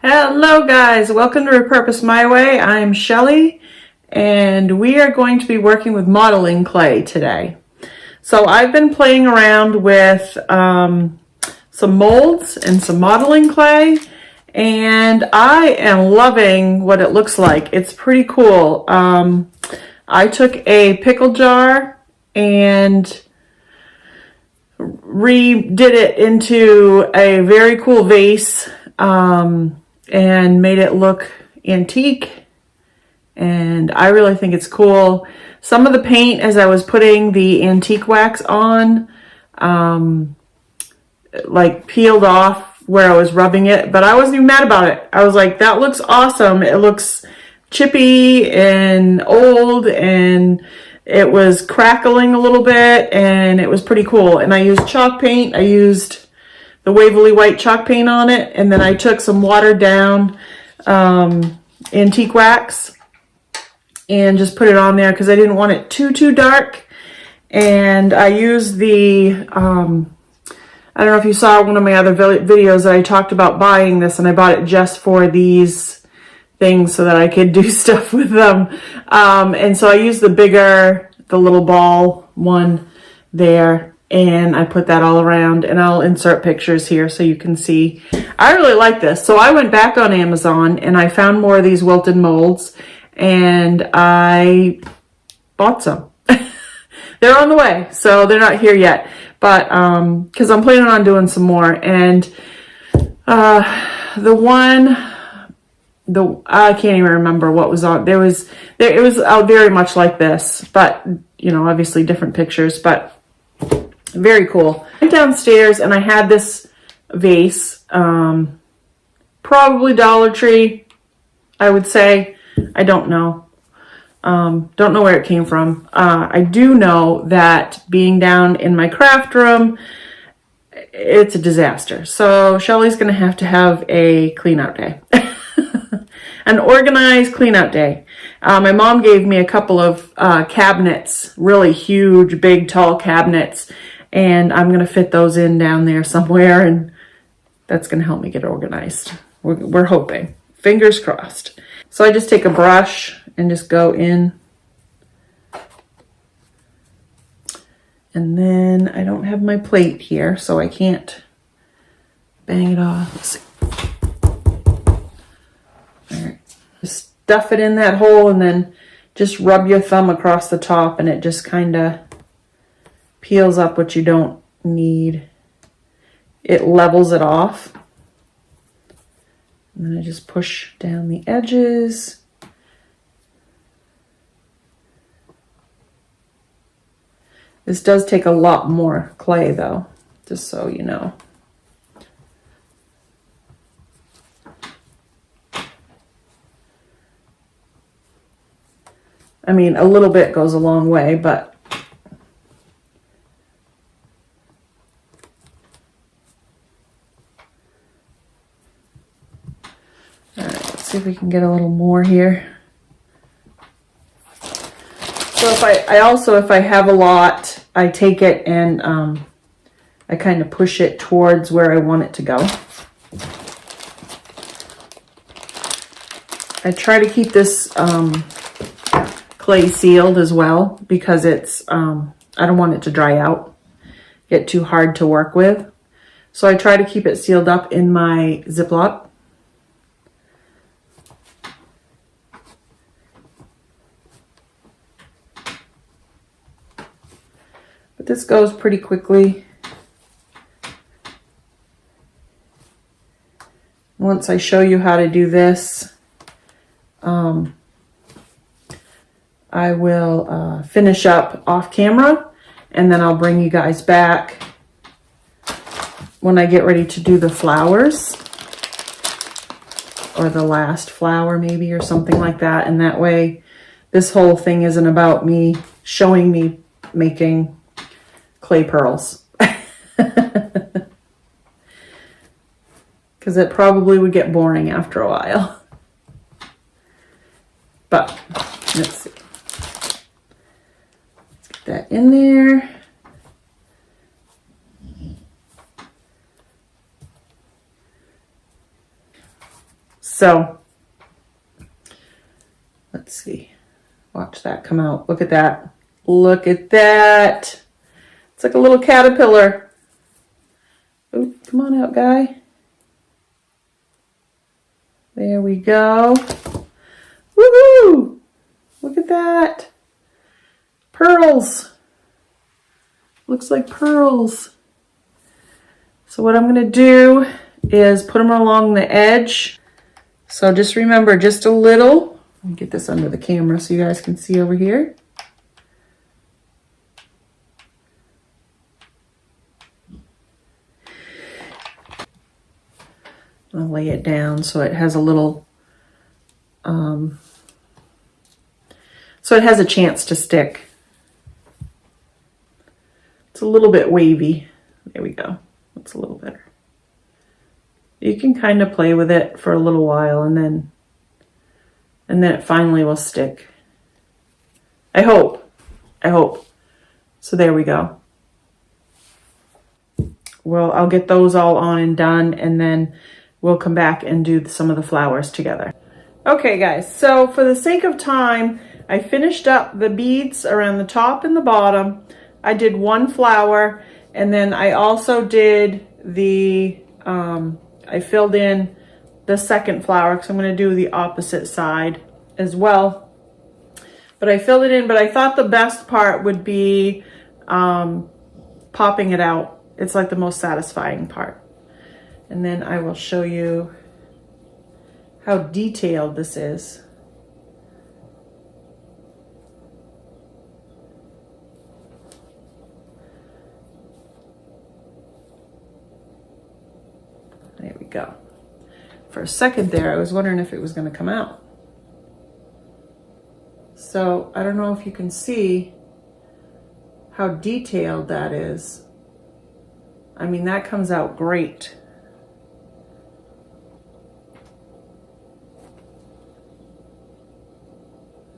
Hello guys, welcome to Repurpose My Way. I'm Shelly and we are going to be working with modeling clay today. So I've been playing around with some molds and some modeling clay and I am loving what it looks like. It's pretty cool. I took a pickle jar and redid it into a very cool vase and made it look antique, and I really think it's cool. Some of the paint, as I was putting the antique wax on, like peeled off where I was rubbing it, but I wasn't even mad about it. I was like, that looks awesome. It looks chippy and old, and it was crackling a little bit, and it was pretty cool. And I used chalk paint. I used the Waverly White chalk paint on it, and then I took some watered down antique wax and just put it on there because I didn't want it too dark. And I used the I don't know if you saw one of my other videos that I talked about buying this, and I bought it just for these things so that I could do stuff with them. And so I used the little ball one there, and I put that all around, and I'll insert pictures here so you can see. I really like this. So I went back on Amazon and I found more of these wilted molds and I bought some. They're on the way, so they're not here yet, but because I'm planning on doing some more. And I can't even remember what was on. It was very much like this, but you know, obviously different pictures, but very cool. I went downstairs and I had this vase, probably Dollar Tree, I would say. I don't know. Don't know where it came from. I do know that being down in my craft room, it's a disaster. So Shelly's going to have a clean out day. An organized clean out day. My mom gave me a couple of cabinets, really huge, big, tall cabinets, and I'm going to fit those in down there somewhere, and that's going to help me get organized. We're hoping. Fingers crossed. So I just take a brush and just go in. And then I don't have my plate here, so I can't bang it off. Let's see. All right. Just stuff it in that hole and then just rub your thumb across the top, and it just kind of peels up what you don't need. It levels it off. And then I just push down the edges. This does take a lot more clay though, just so you know. I mean, a little bit goes a long way, but all right, let's see if we can get a little more here. So if I have a lot, I take it and I kind of push it towards where I want it to go. I try to keep this clay sealed as well because it's I don't want it to dry out, get too hard to work with. So I try to keep it sealed up in my Ziploc. But this goes pretty quickly. Once I show you how to do this, I will finish up off camera, and then I'll bring you guys back when I get ready to do the flowers, or the last flower maybe, or something like that. And that way this whole thing isn't about me showing me making clay pearls. Because it probably would get boring after a while. But let's see. Let's get that in there. So let's see. Watch that come out. Look at that. Look at that. It's like a little caterpillar. Oh, come on out, guy. There we go. Woohoo! Look at that. Pearls. Looks like pearls. So what I'm going to do is put them along the edge. So just remember, just a little. Let me get this under the camera so you guys can see over here. I'll lay it down so it has a little, so it has a chance to stick. It's a little bit wavy. There we go. That's a little better. You can kind of play with it for a little while and then it finally will stick. I hope. So there we go. Well, I'll get those all on and done, and then we'll come back and do some of the flowers together. Okay guys, so for the sake of time, I finished up the beads around the top and the bottom. I did one flower, and then I also did the, I filled in the second flower because I'm going to do the opposite side as well. But I filled it in, but I thought the best part would be popping it out. It's like the most satisfying part. And then I will show you how detailed this is. There we go. For a second there, I was wondering if it was going to come out. So I don't know if you can see how detailed that is. I mean, that comes out great.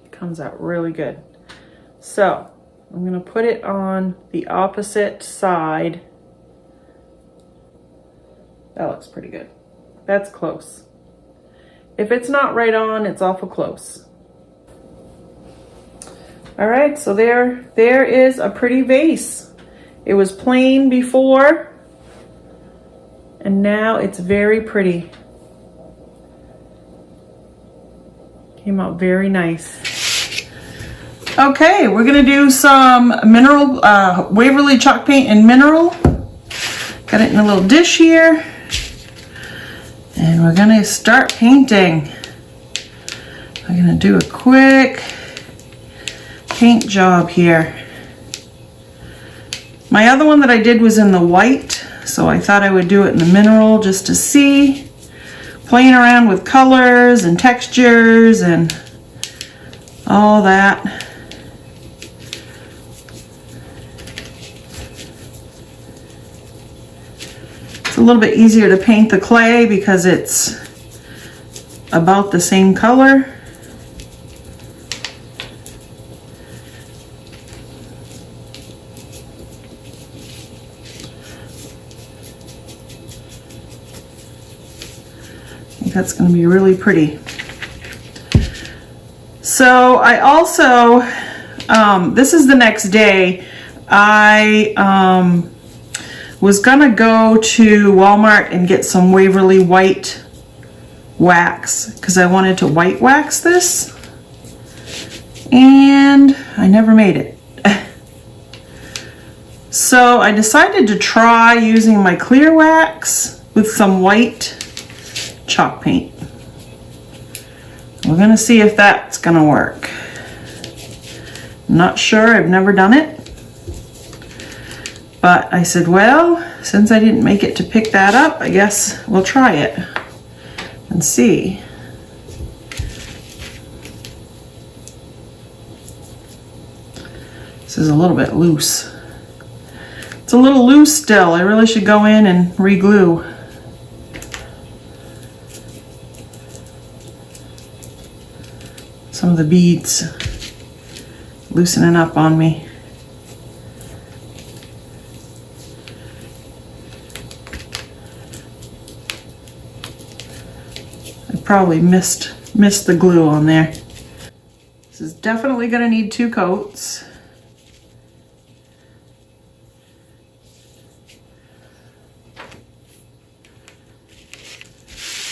It comes out really good. So I'm going to put it on the opposite side. That looks pretty good. That's close. If it's not right on, it's awful close. All right, so there is a pretty vase. It was plain before, and now it's very pretty. Came out very nice. Okay, we're gonna do some mineral, Waverly chalk paint and mineral. Got it in a little dish here. And we're gonna start painting. I'm gonna do a quick paint job here. My other one that I did was in the white, so I thought I would do it in the mineral just to see. Playing around with colors and textures and all that. It's a little bit easier to paint the clay because it's about the same color. That's going to be really pretty. So I also, this is the next day, I was going to go to Walmart and get some Waverly white wax because I wanted to white wax this, and I never made it. So I decided to try using my clear wax with some white chalk paint. We're gonna see if that's gonna work. Not sure, I've never done it. But I said, well, since I didn't make it to pick that up, I guess we'll try it and see. This is a little bit loose. It's a little loose still. I really should go in and re-glue. Some of the beads loosening up on me. I probably missed the glue on there. This is definitely going to need 2 coats.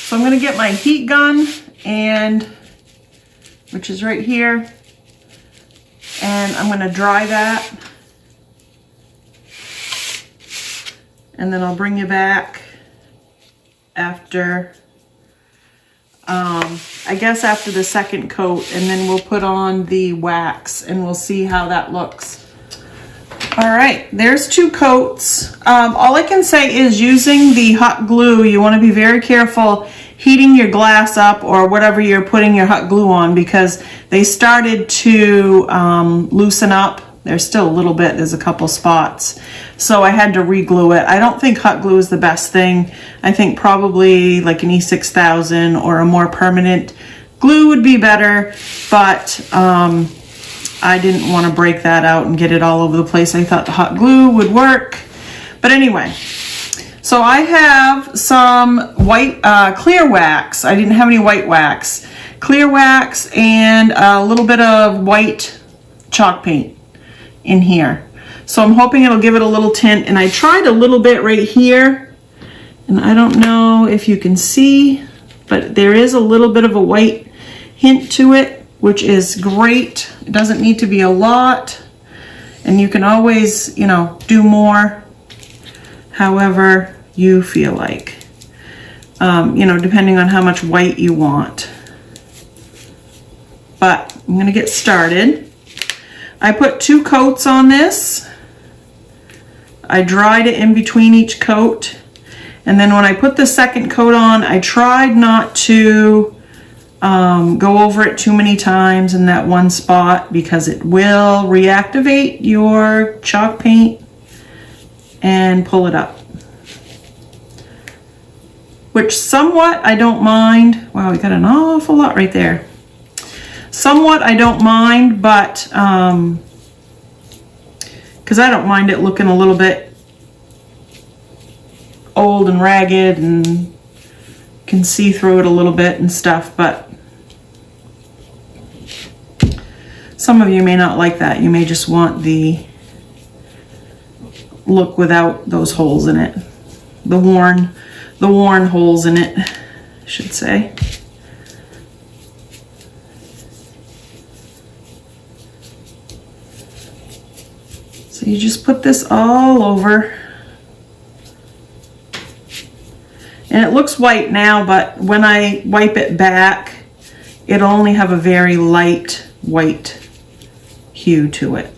So I'm going to get my heat gun, which is right here, and I'm going to dry that. And then I'll bring you back after, I guess after the second coat, and then we'll put on the wax and we'll see how that looks. All right, there's 2 coats. All I can say is using the hot glue, you want to be very careful heating your glass up or whatever you're putting your hot glue on, because they started to loosen up. There's still a little bit, there's a couple spots. So I had to re-glue it. I don't think hot glue is the best thing. I think probably like an E6000 or a more permanent glue would be better, but I didn't want to break that out and get it all over the place. I thought the hot glue would work. But anyway, so I have some white clear wax. I didn't have any white wax. Clear wax and a little bit of white chalk paint in here. So I'm hoping it'll give it a little tint, and I tried a little bit right here, and I don't know if you can see, but there is a little bit of a white hint to it, which is great. It doesn't need to be a lot, and you can always, you know, do more however you feel like, you know, depending on how much white you want. But I'm gonna get started. I put 2 coats on this. I dried it in between each coat. And then when I put the second coat on, I tried not to go over it too many times in that one spot, because it will reactivate your chalk paint and pull it up. Which somewhat I don't mind. Wow, we got an awful lot right there. Somewhat I don't mind, but because I don't mind it looking a little bit old and ragged and can see through it a little bit and stuff, but some of you may not like that. You may just want the look without those holes in it. The worn holes in it, I should say. So you just put this all over. And it looks white now, but when I wipe it back, it'll only have a very light white hue to it.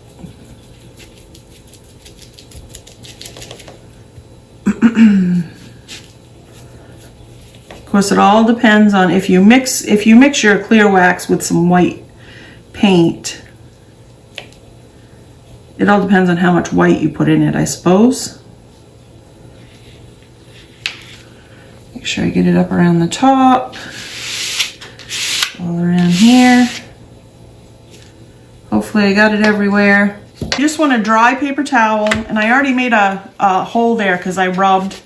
Of course, it all depends on if you mix your clear wax with some white paint. It all depends on how much white you put in it, I suppose. Make sure I get it up around the top, all around here. Hopefully I got it everywhere. You just want a dry paper towel, and I already made a hole there because I rubbed,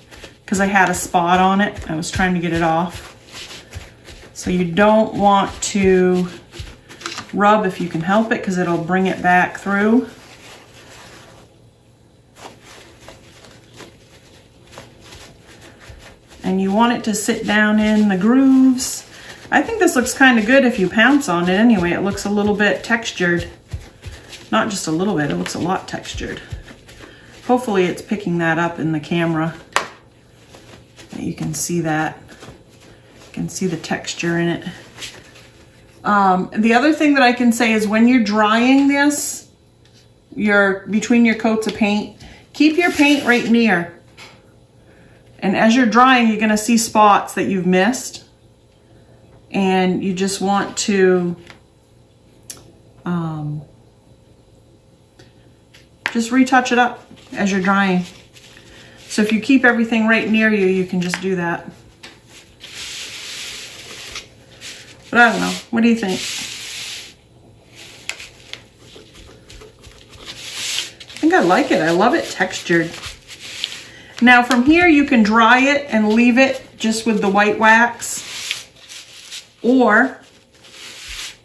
because I had a spot on it. I was trying to get it off. So you don't want to rub if you can help it, because it'll bring it back through. And you want it to sit down in the grooves. I think this looks kind of good if you pounce on it anyway. It looks a little bit textured. Not just a little bit, it looks a lot textured. Hopefully it's picking that up in the camera. You can see that. You can see the texture in it. The other thing that I can say is when you're drying this, between your coats of paint, keep your paint right near. And as you're drying, you're going to see spots that you've missed. And you just want to just retouch it up as you're drying. So if you keep everything right near you, you can just do that. But I don't know. What do you think? I think I like it. I love it textured. Now from here you can dry it and leave it just with the white wax. Or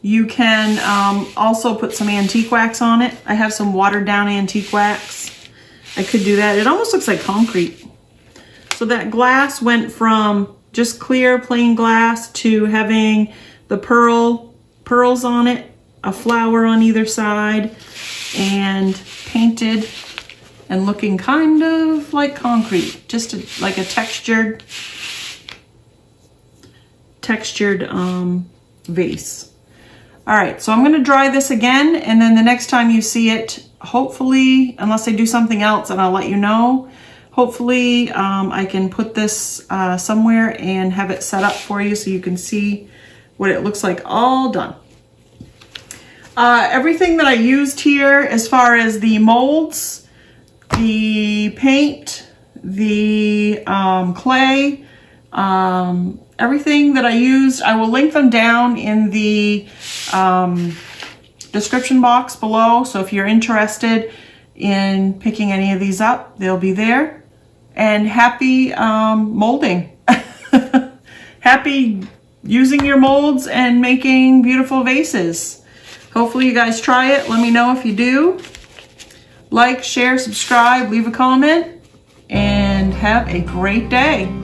you can also put some antique wax on it. I have some watered down antique wax. I could do that. It almost looks like concrete. So that glass went from just clear plain glass to having the pearls on it, a flower on either side, and painted and looking kind of like concrete, just like a textured vase. All right, so I'm going to dry this again, and then the next time you see it, hopefully, unless I do something else, and I'll let you know, hopefully I can put this somewhere and have it set up for you so you can see what it looks like all done. Everything that I used here as far as the molds, the paint, the clay, everything that I used, I will link them down in the description box below. So if you're interested in picking any of these up, they'll be there. And happy molding. Happy using your molds and making beautiful vases. Hopefully you guys try it. Let me know if you do. Like, share, subscribe, leave a comment, and have a great day.